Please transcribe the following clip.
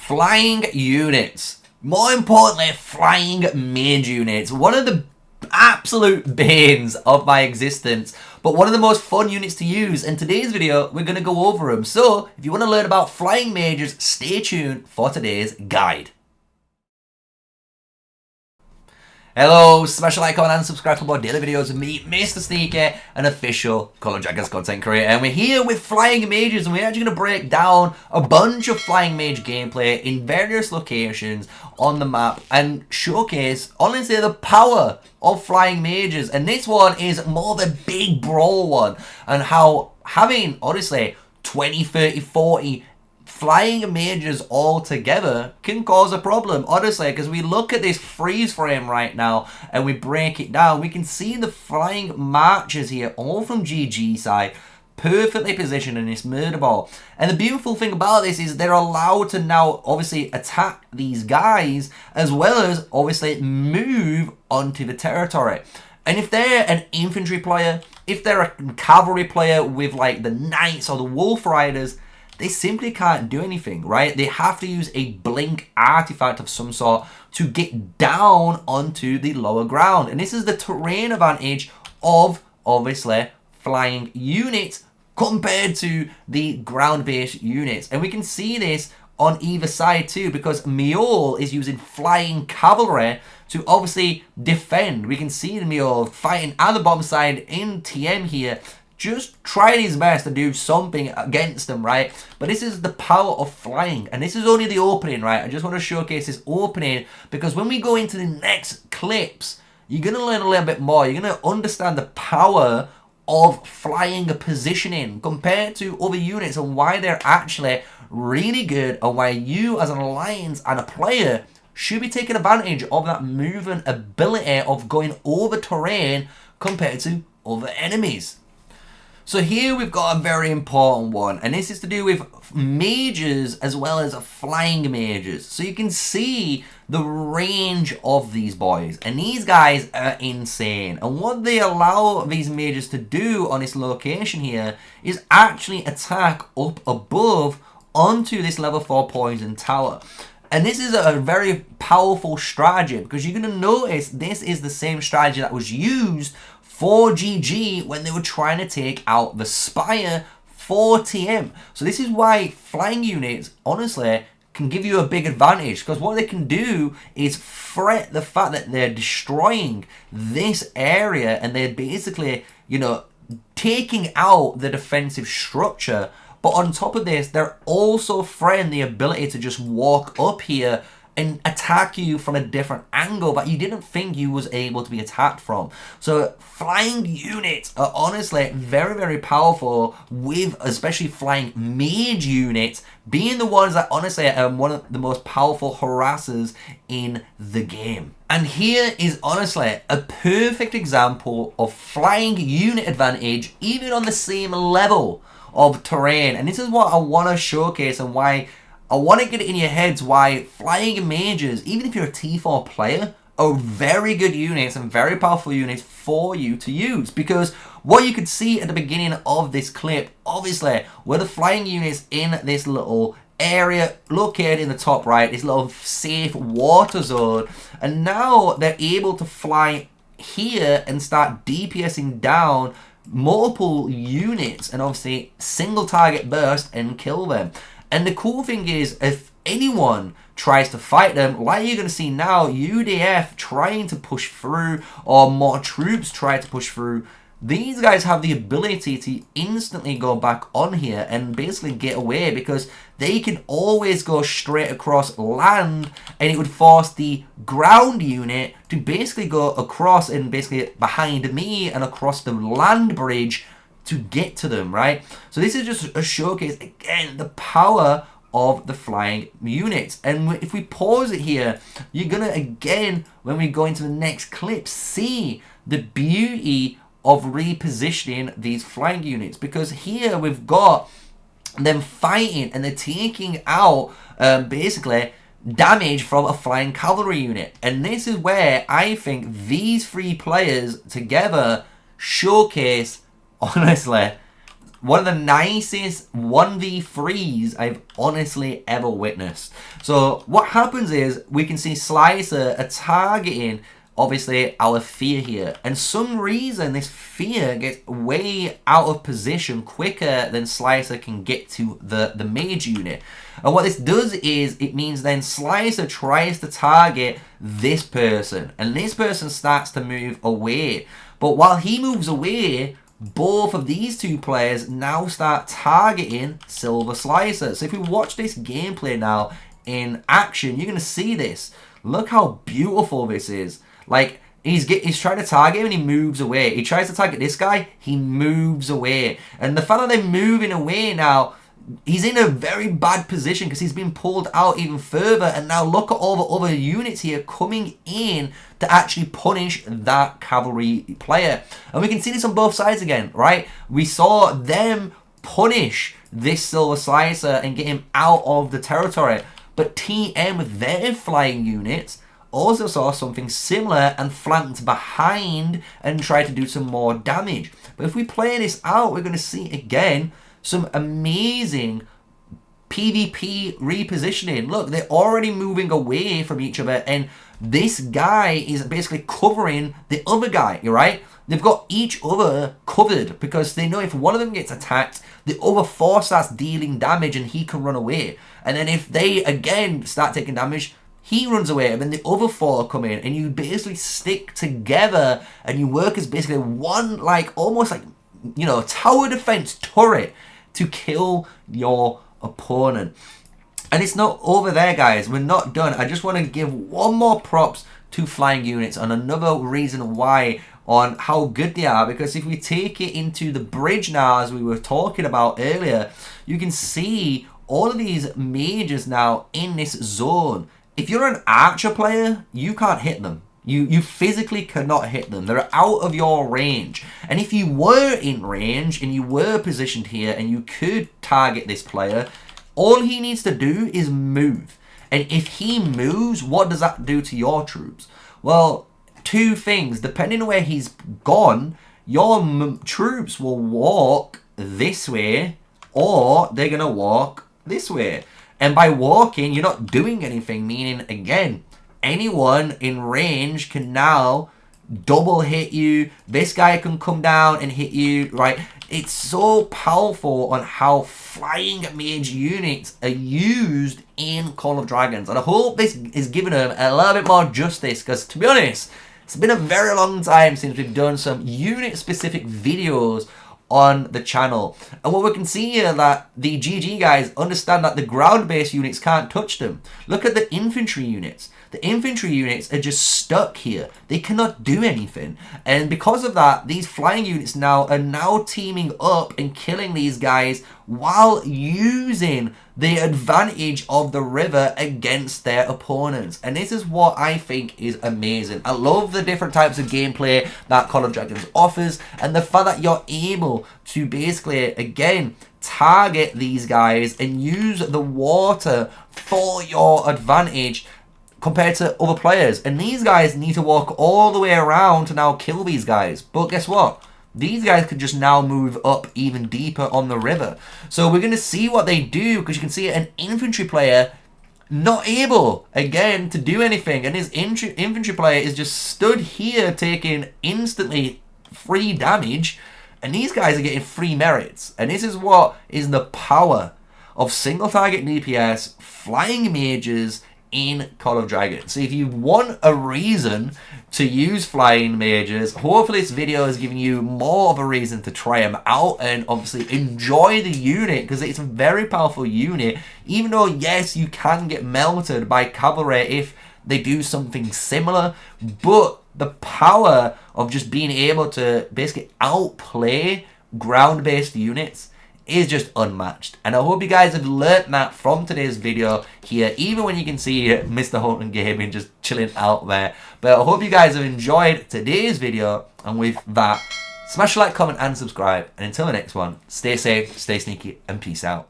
flying units. More importantly, flying mage units. One of the absolute banes of my existence, but one of the most fun units to use. In today's video, we're going to go over them. So, if you want to learn about flying mages, stay tuned for today's guide. Hello, smash a like, comment and subscribe for more daily videos with me, MrSneakyy, an official Call of Dragons content creator. And we're here with flying mages, and we're actually going to break down a bunch of flying mage gameplay in various locations on the map and showcase, honestly, the power of flying mages. And this one is more of a big brawl one, and how having, honestly, 20, 30, 40 flying mages all together can cause a problem, honestly, because we look at this freeze frame right now and we break it down, we can see the flying marchers here, all from GG side, perfectly positioned in this murder ball. And the beautiful thing about this is they're allowed to now obviously attack these guys, as well as obviously move onto the territory. And if they're an infantry player, if they're a cavalry player with like the knights or the wolf riders, they simply can't do anything, right? They have to use a blink artifact of some sort to get down onto the lower ground. And this is the terrain advantage of, obviously, flying units compared to the ground-based units. And we can see this on either side too, because Mage is using flying cavalry to obviously defend. We can see the Mage fighting at the bottom side in TM here, just trying his best to do something against them, right? But this is the power of flying, and this is only the opening, right? I just want to showcase this opening, because when we go into the next clips, you're going to learn a little bit more. You're going to understand the power of flying positioning compared to other units, and why they're actually really good, and why you as an alliance and a player should be taking advantage of that movement ability of going over terrain compared to other enemies. So here we've got a very important one, and this is to do with mages as well as flying mages. So you can see the range of these boys, and these guys are insane. And what they allow these mages to do on this location here is actually attack up above onto this level 4 poison tower. And this is a very powerful strategy, because you're going to notice this is the same strategy that was used for GG when they were trying to take out the Spire for TM. So this is why flying units, honestly, can give you a big advantage, because what they can do is threat the fact that they're destroying this area, and they're basically, you know, taking out the defensive structure. But on top of this, they're also threatening the ability to just walk up here and attack you from a different angle that you didn't think you was able to be attacked from. So flying units are honestly very, very powerful, with especially flying mage units being the ones that honestly are one of the most powerful harassers in the game. And here is honestly a perfect example of flying unit advantage even on the same level of terrain. And this is what I want to showcase, and why I want to get it in your heads why flying mages, even if you're a T4 player, are very good units and very powerful units for you to use. Because what you could see at the beginning of this clip, obviously, were the flying units in this little area located in the top right, this little safe water zone, and now they're able to fly here and start DPSing down multiple units and obviously single target burst and kill them. And the cool thing is, if anyone tries to fight them, like you're going to see now, UDF trying to push through, or more troops try to push through, these guys have the ability to instantly go back on here and basically get away, because they can always go straight across land, and it would force the ground unit to basically go across and basically behind me and across the land bridge to get to them, right? So this is just a showcase, again, the power of the flying units. And if we pause it here, you're gonna, again, when we go into the next clip, see the beauty of repositioning these flying units, because here we've got them fighting and they're taking out basically damage from a flying cavalry unit. And this is where I think these three players together showcase, honestly, one of the nicest 1v3s I've honestly ever witnessed. So what happens is we can see Slicer targeting obviously our fear here, and some reason this fear gets way out of position quicker than Slicer can get to the mage unit. And what this does is it means then Slicer tries to target this person, and this person starts to move away. But while he moves away, both of these two players now start targeting Silver Slicer. So if we watch this gameplay now in action, you're going to see this. Look how beautiful this is. Like, he's trying to target him and he moves away. He tries to target this guy, he moves away. And the fact that they're moving away now, he's in a very bad position because he's been pulled out even further. And now look at all the other units here coming in to actually punish that cavalry player. And we can see this on both sides again, right? We saw them punish this Silver Slicer and get him out of the territory. But TM with their flying units also saw something similar and flanked behind and tried to do some more damage. But if we play this out, we're going to see again some amazing PvP repositioning. Look, they're already moving away from each other, and this guy is basically covering the other guy, right? They've got each other covered because they know if one of them gets attacked, the other four starts dealing damage and he can run away. And then if they again start taking damage, he runs away, and then the other four come in, and you basically stick together, and you work as basically one, like, almost like, you know, tower defense turret to kill your opponent. And it's not over there, guys. We're not done. I just want to give one more props to flying units and another reason why on how good they are, because if we take it into the bridge now, as we were talking about earlier, you can see all of these mages now in this zone. If you're an archer player, you can't hit them. You physically cannot hit them. They're out of your range. And if you were in range and you were positioned here and you could target this player, all he needs to do is move. And if he moves, what does that do to your troops? Well, two things. Depending on where he's gone, your troops will walk this way or they're going to walk this way. And by walking, you're not doing anything, meaning, again, anyone in range can now double hit you. This guy can come down and hit you, right? It's so powerful on how flying mage units are used in Call of Dragons. And I hope this is giving them a little bit more justice, because, to be honest, it's been a very long time since we've done some unit-specific videos on the channel. And what we can see here that the GG guys understand that the ground-based units can't touch them. Look at the infantry units. The infantry units are just stuck here. They cannot do anything. And because of that, these flying units are now teaming up and killing these guys while using the advantage of the river against their opponents. And this is what I think is amazing. I love the different types of gameplay that Call of Dragons offers, and the fact that you're able to basically, again, target these guys and use the water for your advantage compared to other players. And these guys need to walk all the way around to now kill these guys. But guess what? These guys could just now move up even deeper on the river. So we're going to see what they do, because you can see an infantry player not able, again, to do anything. And his infantry player is just stood here taking instantly free damage. And these guys are getting free merits. And this is what is the power of single target DPS, flying mages, in Call of Dragons. So if you want a reason to use flying mages, hopefully this video is giving you more of a reason to try them out and obviously enjoy the unit, because it's a very powerful unit, even though yes, you can get melted by cavalry if they do something similar, but the power of just being able to basically outplay ground-based units is just unmatched. And I hope you guys have learnt that from today's video here, even when you can see Mr. Holton Gaming just chilling out there. But I hope you guys have enjoyed today's video, and with that, smash a like, comment and subscribe, and until the next one, stay safe, stay sneaky, and peace out.